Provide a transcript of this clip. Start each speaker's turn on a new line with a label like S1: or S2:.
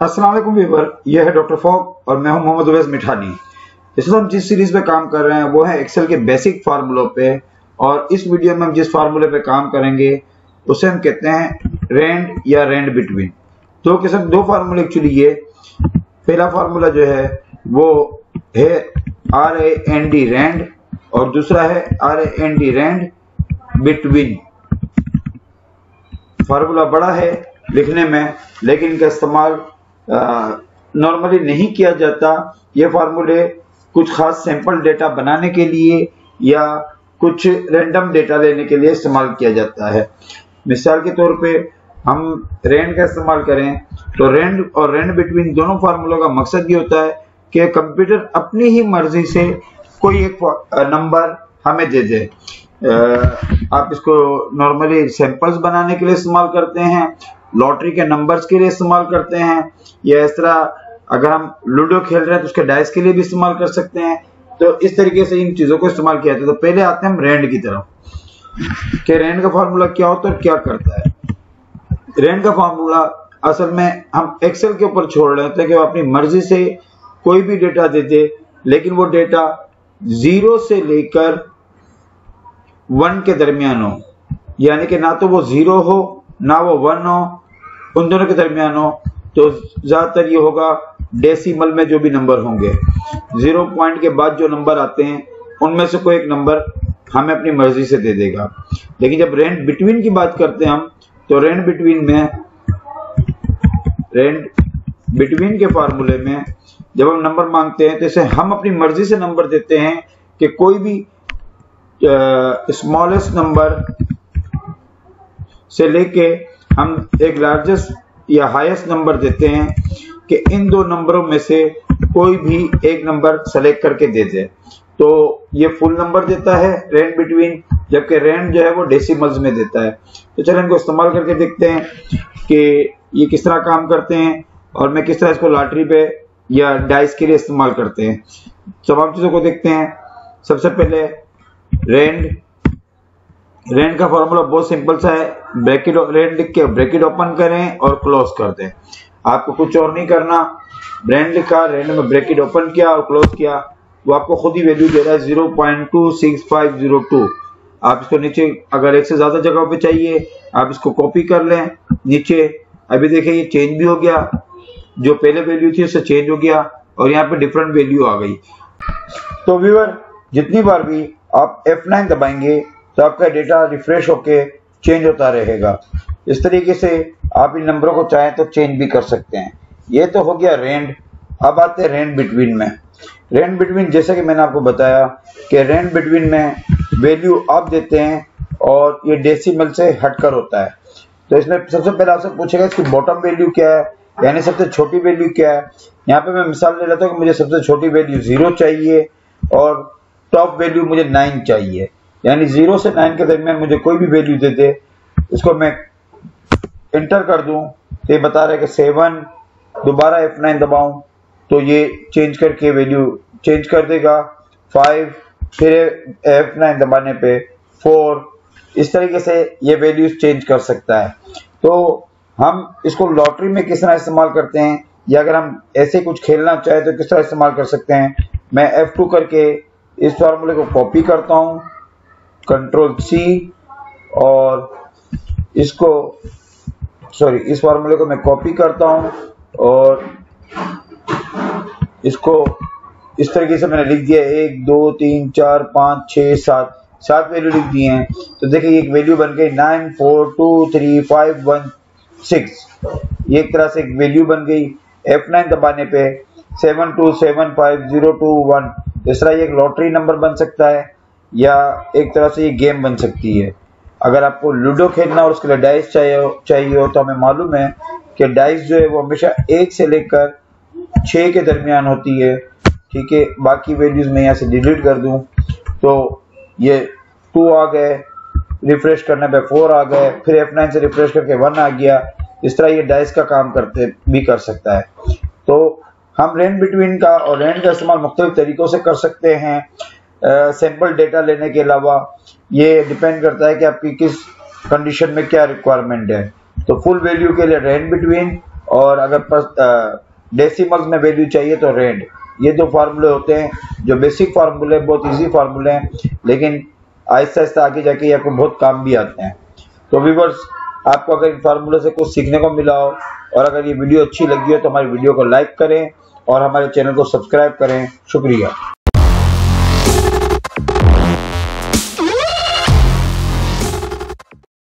S1: अस्सलाम वालेकुम व्यूअर, यह है डॉक्टर फॉक और मैं हूं मोहम्मद उवैस मिठानी। इस वक्त हम जिस सीरीज पे काम कर रहे हैं वो है एक्सेल के बेसिक फार्मूलों पे, और इस वीडियो में हम जिस फार्मूले पे काम करेंगे उसे हम कहते हैं रेंड या रेंड बिटवीन। दो फार्मूले एक्चुअली ये। पहला फार्मूला जो है वो है RAND रेंड और दूसरा है RAND रेंड बिटवीन। फार्मूला बड़ा है लिखने में, लेकिन इनका इस्तेमाल नॉर्मली नहीं किया जाता। ये फार्मूले कुछ खास सैंपल डेटा बनाने के लिए या कुछ रैंडम डेटा लेने के लिए इस्तेमाल किया जाता है। मिसाल के तौर पे हम रेंड का इस्तेमाल करें तो रेंड और रेंड बिटवीन दोनों फार्मूलों का मकसद ये होता है कि कंप्यूटर अपनी ही मर्जी से कोई एक नंबर हमें दे दे। आप इसको नॉर्मली सैंपल्स बनाने के लिए इस्तेमाल करते हैं, लॉटरी के नंबर्स के लिए इस्तेमाल करते हैं, या इस तरह अगर हम लूडो खेल रहे हैं तो उसके डाइस के लिए भी इस्तेमाल कर सकते हैं। तो इस तरीके से इन चीजों को इस्तेमाल किया जाता है। तो पहले आते हैं हम रेंड की तरफ कि रेंड का फार्मूला क्या होता है और क्या करता है। रेंड का फार्मूला असल में हम एक्सेल के ऊपर छोड़ रहे होते हैं कि वो अपनी मर्जी से कोई भी डेटा दे दे, लेकिन वो डेटा 0 से लेकर 1 के दरमियान हो, यानी कि ना तो वो 0 हो ना वो 1 हो, उन दोनों के दरमियान हो। तो ज्यादातर ये होगा डेसिमल में जो भी नंबर होंगे, 0 पॉइंट के बाद जो नंबर आते हैं उनमें से कोई एक नंबर हमें अपनी मर्जी से दे देगा। लेकिन जब रेंड बिटवीन की बात करते हैं हम, तो रेंड बिटवीन के फार्मूले में जब हम नंबर मांगते हैं तो इसे हम अपनी मर्जी से नंबर देते हैं कि कोई भी स्मॉलेस्ट नंबर से लेके हम एक लार्जेस्ट या हाईएस्ट नंबर देते हैं कि इन दो नंबरों में से कोई भी एक नंबर सेलेक्ट करके दे दे। तो ये फुल नंबर देता है रेंड बिटवीन, जबकि रेंड जो है वो डेसिमल्स में देता है। तो चलो इनको इस्तेमाल करके देखते हैं कि ये किस तरह काम करते हैं और मैं किस तरह इसको लॉटरी पे या डाइस के लिए इस्तेमाल करते हैं। तमाम चीजों को देखते हैं। सबसे पहले रेंड का फॉर्मूला बहुत सिंपल सा है। ब्रैकेट रेंड लिख के ब्रैकेट ओपन करें और क्लोज कर दें। आपको कुछ और नहीं करना। रेंड लिखा, रेंड में ब्रैकेट ओपन किया और क्लोज किया, वो आपको खुद ही वैल्यू दे रहा है 0.26502। आप इसको नीचे अगर एक से ज्यादा जगह पे चाहिए आप इसको कॉपी कर लें नीचे। अभी देखिए ये चेंज भी हो गया, जो पहले वैल्यू थी उससे चेंज हो गया और यहाँ पे डिफरेंट वैल्यू आ गई। तो व्यूअर, जितनी बार भी आप F9 दबाएंगे तो आपका डेटा रिफ्रेश होके चेंज होता रहेगा। इस तरीके से आप इन नंबरों को चाहें तो चेंज भी कर सकते हैं। ये तो हो गया रेंड। अब आते हैं रेंड बिटवीन में। रेंड बिटवीन जैसे कि मैंने आपको बताया कि रेंड बिटवीन में वैल्यू आप देते हैं और ये डेसिमल से हटकर होता है। तो इसमें सबसे पहले आपसे पूछेगा इसकी बॉटम वैल्यू क्या है, यानी सबसे छोटी वैल्यू क्या है। यहाँ पे मैं मिसाल ले लेता हूँ कि मुझे सबसे छोटी वैल्यू 0 चाहिए और टॉप वैल्यू मुझे 9 चाहिए, यानी 0 से 9 के दरमियान मुझे कोई भी वैल्यू दे दे। इसको मैं एंटर कर दूं तो ये बता रहा है कि 7, दोबारा F9 दबाऊं तो ये चेंज करके वैल्यू चेंज कर देगा। 5, फिर F9 दबाने पे 4, इस तरीके से ये वैल्यूज चेंज कर सकता है। तो हम इसको लॉटरी में किस तरह इस्तेमाल करते हैं, या अगर हम ऐसे कुछ खेलना चाहे तो किस तरह इस्तेमाल कर सकते हैं। मैं F2 करके इस फार्मूले को कॉपी करता हूं, Ctrl+C, और इस फार्मूले को मैं कॉपी करता हूं और इसको इस तरीके से मैंने लिख दिया 1 2 3 4 5 6 7 वैल्यू लिख दी हैं। तो देखिए एक वैल्यू बन गई 9 4 2 3 5 1 6। ये एक तरह से एक वैल्यू बन गई। F9 दबाने पे 727502 इस तरह ये एक लॉटरी नंबर बन सकता है, या एक तरह से ये गेम बन सकती है। अगर आपको लूडो खेलना और उसके लिए डाइस चाहिए हो तो हमें मालूम है कि डाइस जो है वो हमेशा 1 से लेकर 6 के दरमियान होती है। ठीक है, बाकी वैल्यूज मैं यहाँ से डिलीट कर दूं तो ये 2 आ गए, रिफ्रेश करने पे 4 आ गए, फिर F9 से रिफ्रेश करके 1 आ गया। इस तरह ये डाइस का काम कर सकता है। तो हम रेंड बिटवीन का और रेंड का इस्तेमाल मुख्तलिफ तरीकों से कर सकते हैं। सैंपल डेटा लेने के अलावा ये डिपेंड करता है कि आपकी किस कंडीशन में क्या रिक्वायरमेंट है। तो फुल वैल्यू के लिए रेंड बिटवीन और अगर डेसिमल्स में वैल्यू चाहिए तो रेंड। ये दो फार्मूले होते हैं जो बेसिक फार्मूले, बहुत इजी फार्मूले हैं, लेकिन आहिस्ता आहिस्ता आगे जाके ये आपको बहुत काम भी आते हैं। तो व्यूअर्स, आपको अगर इन फार्मूले से कुछ सीखने को मिला हो और अगर ये वीडियो अच्छी लगी हो तो हमारी वीडियो को लाइक करें और हमारे चैनल को सब्सक्राइब करें। शुक्रिया।